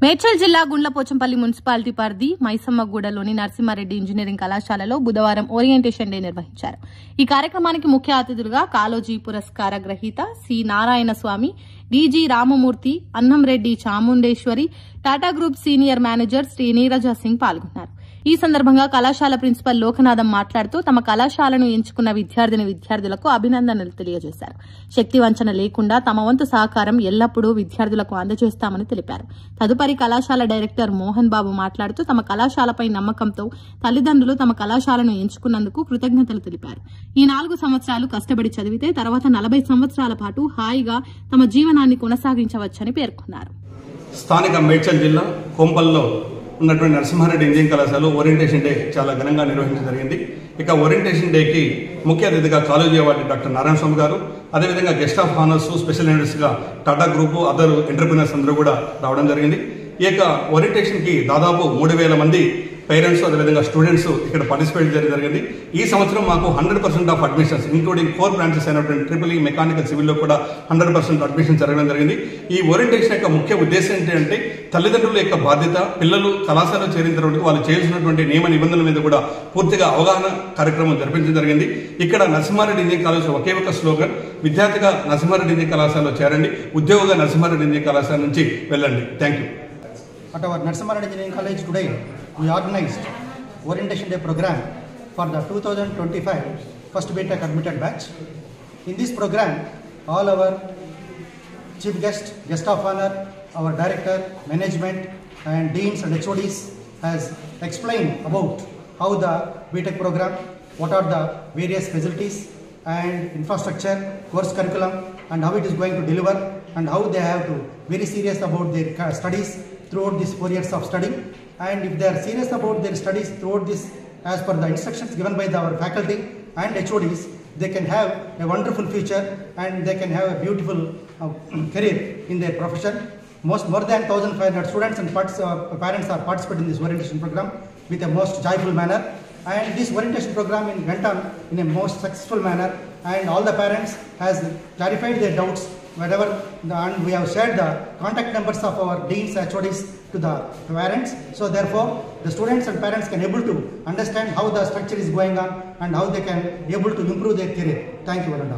మేడ్చల్ జిల్లా గుండ్లపోచంపల్లి మున్సిపాలిటీ పరిధి మైసమ్మగూడలోని నరసింహారెడ్డి ఇంజనీరింగ్ కళాశాలలో బుధవారం ఓరియంటేషన్ డే నిర్వహించారు. ఈ కార్యక్రమానికి ముఖ్య అతిథులుగా కాళోజీ పురస్కార గ్రహీత C Narayana Swamy, DG Ramamurthy, Annamreddy Chamundeswari, Tata group senior manager Shri Neeraja Singh పాల్గొన్నారు. ఈ సందర్భంగా కళాశాల ప్రిన్సిపల్ లోకనాథం మాట్లాడుతూ తమ కళాశాలను ఎంచుకున్న విద్యార్థులకు అభినందనలు తెలియజేశారు. శక్తి వంచన లేకుండా తమ వంతు సహకారం ఎల్లప్పుడూ విద్యార్థులకు అందజేస్తామని తెలిపారు. తదుపరి కళాశాల డైరెక్టర్ మోహన్ బాబు మాట్లాడుతూ తమ కళాశాలపై నమ్మకంతో తల్లిదండ్రులు తమ కళాశాలను ఎంచుకున్నందుకు కృతజ్ఞతలు తెలిపారు. ఈ 4 సంవత్సరాలు కష్టపడి చదివితే తర్వాత 40 సంవత్సరాల పాటు హాయిగా తమ జీవనాన్ని కొనసాగించవచ్చని పేర్కొన్నారు. స్థానిక మేడ్చల్ జిల్లా కొంపల్లో ఉన్నటువంటి నరసింహారెడ్డి ఇంజనీరింగ్ కళాశాలలో ఓరియంటేషన్ డే చాలా ఘనంగా నిర్వహించడం జరిగింది. ఇక ఓరియంటేషన్ డేకి ముఖ్య అతిథిగా కాలేజీ అవార్డు డాక్టర్ నారాయణ స్వామి గారు, అదేవిధంగా గెస్ట్ ఆఫ్ హానర్స్, స్పెషల్ గా టాటా గ్రూప్, అదర్ ఎంటర్ప్రినర్స్ అందరూ కూడా రావడం జరిగింది. ఈ యొక్క ఓరియంటేషన్కి దాదాపు 3000 మంది పేరెంట్స్, అదేవిధంగా స్టూడెంట్స్ ఇక్కడ పార్టిసిపేట్ జరిగింది. ఈ సంవత్సరం మాకు 100% ఆఫ్ అడ్మిషన్స్, ఇంక్లూడింగ్ 4 బ్రాంచెస్ అయినటువంటి ట్రిపుల్ మెకానికల్ సివిల్లో కూడా 100% అడ్మిషన్ జరగడం జరిగింది. ఈ ఓరియంటేషన్ యొక్క ముఖ్య ఉద్దేశం ఏంటంటే తల్లిదండ్రుల యొక్క బాధ్యత, పిల్లలు కళాశాలలో చేరిన తర్వాత వాళ్ళు చేయాల్సినటువంటి నియమ నిబంధనల మీద కూడా పూర్తిగా అవగాహన కార్యక్రమం జరిపించడం జరిగింది. ఇక్కడ నరసింహారెడ్డి ఇంజనీరింగ్ కళాశాల ఒకే ఒక స్లోగన్, విద్యార్థిగా నరసింహారెడ్డి ఇంజనీరింగ్ కళాశాలలో చేరండి, ఉద్యోగంగా నరసింహారెడ్డి ఇంజనీరింగ్ కళాశాల నుంచి వెళ్ళండి. Thank you. At our Narasimha Engineering College today, we organized Orientation Day program for the 2025 first BTech admitted batch. In this program, all our chief guest, guest of honor, our director, management and deans and HODs has explained about how the BTech program, what are the various facilities and infrastructure, course curriculum and how it is going to deliver and how they have to very serious about their studies throughout these 4 years of study, and if they are serious about their studies throughout this as per the instructions given by our faculty and HODs, they can have a wonderful future and they can have a beautiful career in their profession. More than 1,500 students and parents are participating in this orientation program with a most joyful manner, and this orientation program went on in a most successful manner, and all the parents has clarified their doubts whatever, and we have shared the contact numbers of our deans, HODs to the parents. So therefore, the students and parents can able to understand how the structure is going on and how they can able to improve their career. Thank you, Varanda.